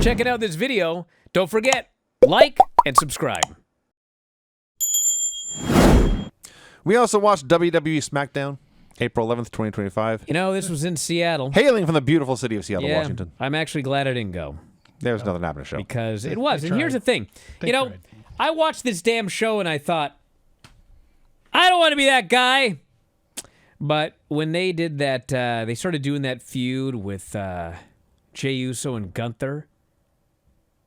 checking out this video. Don't forget, like and subscribe. We also watched WWE SmackDown, April 11th, 2025. You know, this was in Seattle. Hailing from the beautiful city of Seattle, Yeah, Washington. I'm actually glad I didn't go. There was nothing happening to show. Because it was. And here's the thing. I watched this damn show and I thought, I don't want to be that guy. But when they did that, they started doing that feud with Jey Uso and Gunther.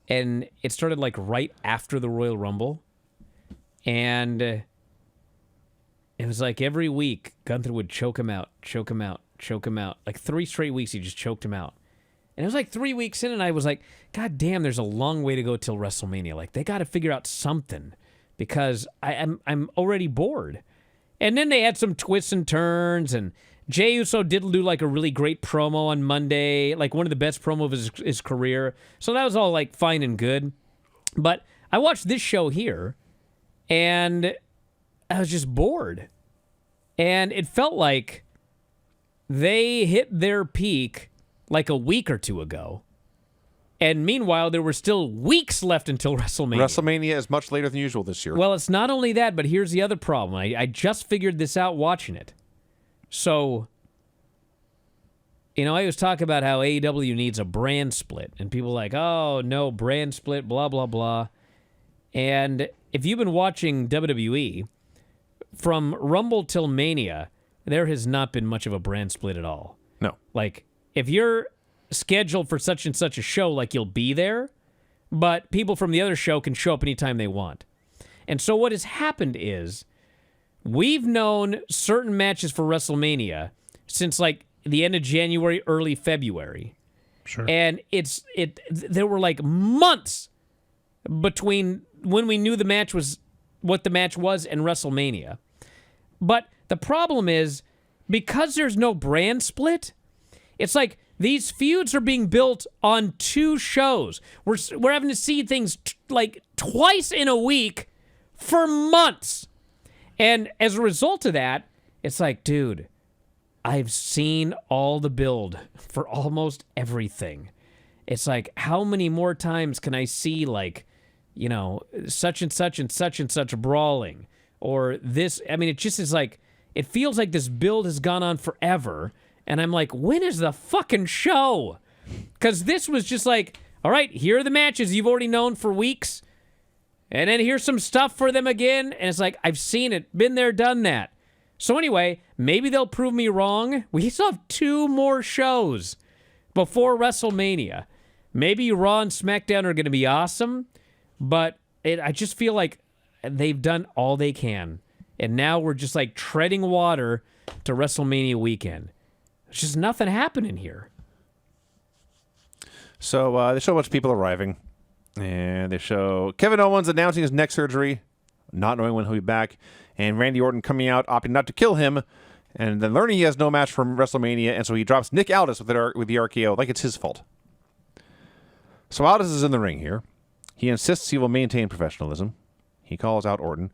And it started like right after the Royal Rumble. And it was like every week, Gunther would choke him out. Like 3 straight weeks, he just choked him out. And it was like 3 weeks in, and I was like, God damn, there's a long way to go till WrestleMania. Like, they got to figure out something because I'm already bored. And then they had some twists and turns, and Jey Uso did do like a really great promo on Monday, like one of the best promo of his career. So that was all like fine and good. But I watched this show here, and I was just bored. And it felt like they hit their peak like a week or two ago. And meanwhile, there were still weeks left until WrestleMania. WrestleMania is much later than usual this year. Well, it's not only that, but here's the other problem. I just figured this out watching it. So, you know, I was talking about how AEW needs a brand split. And people are like, oh, no, brand split, blah, blah, blah. And if you've been watching WWE, from Rumble till Mania, there has not been much of a brand split at all. No. Like, if you're scheduled for such and such a show, like, you'll be there, but people from the other show can show up anytime they want. And so what has happened is we've known certain matches for WrestleMania since, like, the end of January, early February. Sure. And there were, like, months between when we knew the match was what the match was and WrestleMania. But the problem is, because there's no brand split, it's like these feuds are being built on 2 shows. We're having to see things like twice in a week for months. And as a result of that, it's like, dude, I've seen all the build for almost everything. It's like, how many more times can I see, like, you know, such and such and such and such brawling? Or this, I mean, it just is like, it feels like this build has gone on forever. And I'm like, when is the fucking show? Because this was just like, all right, here are the matches you've already known for weeks. And then here's some stuff for them again. And it's like, I've seen it, been there, done that. So anyway, maybe they'll prove me wrong. We still have 2 more shows before WrestleMania. Maybe Raw and SmackDown are going to be awesome. But I just feel like they've done all they can. And now we're just like treading water to WrestleMania weekend. There's just nothing happening here. So they show a bunch of people arriving. And they show Kevin Owens announcing his neck surgery, not knowing when he'll be back. And Randy Orton coming out, opting not to kill him. And then learning he has no match from WrestleMania. And so he drops Nick Aldis with the RKO like it's his fault. So Aldis is in the ring here. He insists he will maintain professionalism. He calls out Orton.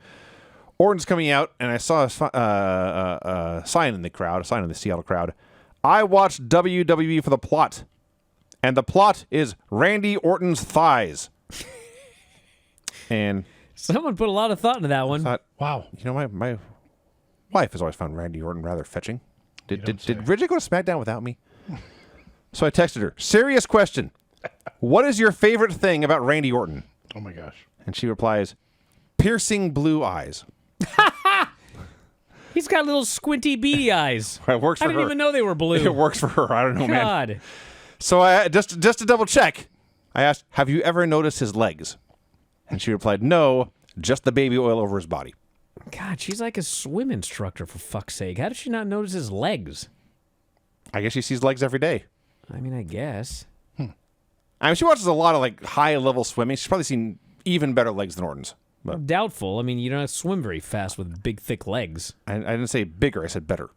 Orton's coming out, and I saw a sign in the crowd, a sign in the Seattle crowd. I watched WWE for the plot, and the plot is Randy Orton's thighs. And someone put a lot of thought into that one. I thought, wow. You know, my wife has always found Randy Orton rather fetching. Did Bridget go to SmackDown without me? So I texted her, serious question. What is your favorite thing about Randy Orton? Oh, my gosh. And she replies, piercing blue eyes. He's got little squinty beady eyes. It works for her. I didn't even know they were blue. It works for her. I don't know, God. man. So I just to double check, I asked, have you ever noticed his legs? And she replied, no, just the baby oil over his body. God, she's like a swim instructor, for fuck's sake. How does she not notice his legs? I guess she sees legs every day. I mean, I guess. I mean, she watches a lot of like high-level swimming. She's probably seen even better legs than Orton's. But doubtful. I mean, you don't swim very fast with big, thick legs. I didn't say bigger. I said better.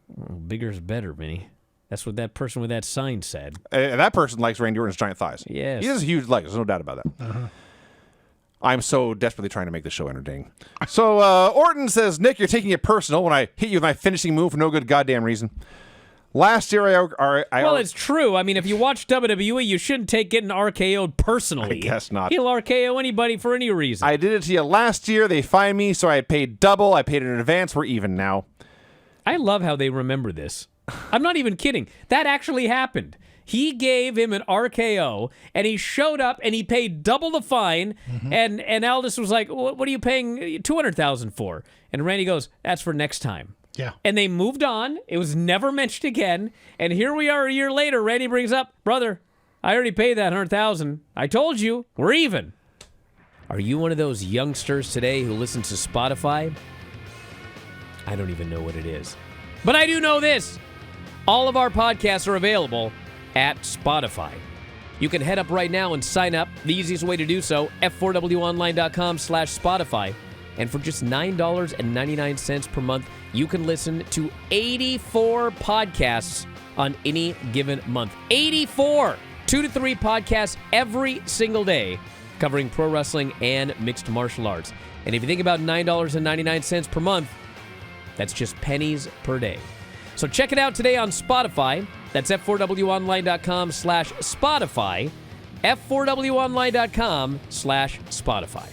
Well, bigger is better, Vinny. That's what that person with that sign said. And that person likes Randy Orton's giant thighs. Yes. He has huge legs. There's no doubt about that. Uh-huh. I'm so desperately trying to make the show entertaining. So Orton says, Nick, you're taking it personal when I hit you with my finishing move for no good goddamn reason. Last year, Well, it's true. I mean, if you watch WWE, you shouldn't take getting RKO'd personally. I guess not. He'll RKO anybody for any reason. I did it to you last year. They fined me, so I paid double. I paid it in advance. We're even now. I love how they remember this. I'm not even kidding. That actually happened. He gave him an RKO, and he showed up, and he paid double the fine, and Aldis was like, what are you paying $200,000 for? And Randy goes, that's for next time. Yeah. And they moved on. It was never mentioned again. And here we are a year later. Randy brings up, brother, I already paid that $100,000. I told you, we're even. Are you one of those youngsters today who listens to Spotify? I don't even know what it is. But I do know this. All of our podcasts are available at Spotify. You can head up right now and sign up. The easiest way to do so, f4wonline.com/Spotify. And for just $9.99 per month, you can listen to 84 podcasts on any given month. 84! 2 to 3 podcasts every single day covering pro wrestling and mixed martial arts. And if you think about $9.99 per month, that's just pennies per day. So check it out today on Spotify. That's f4wonline.com/Spotify. f4wonline.com/Spotify.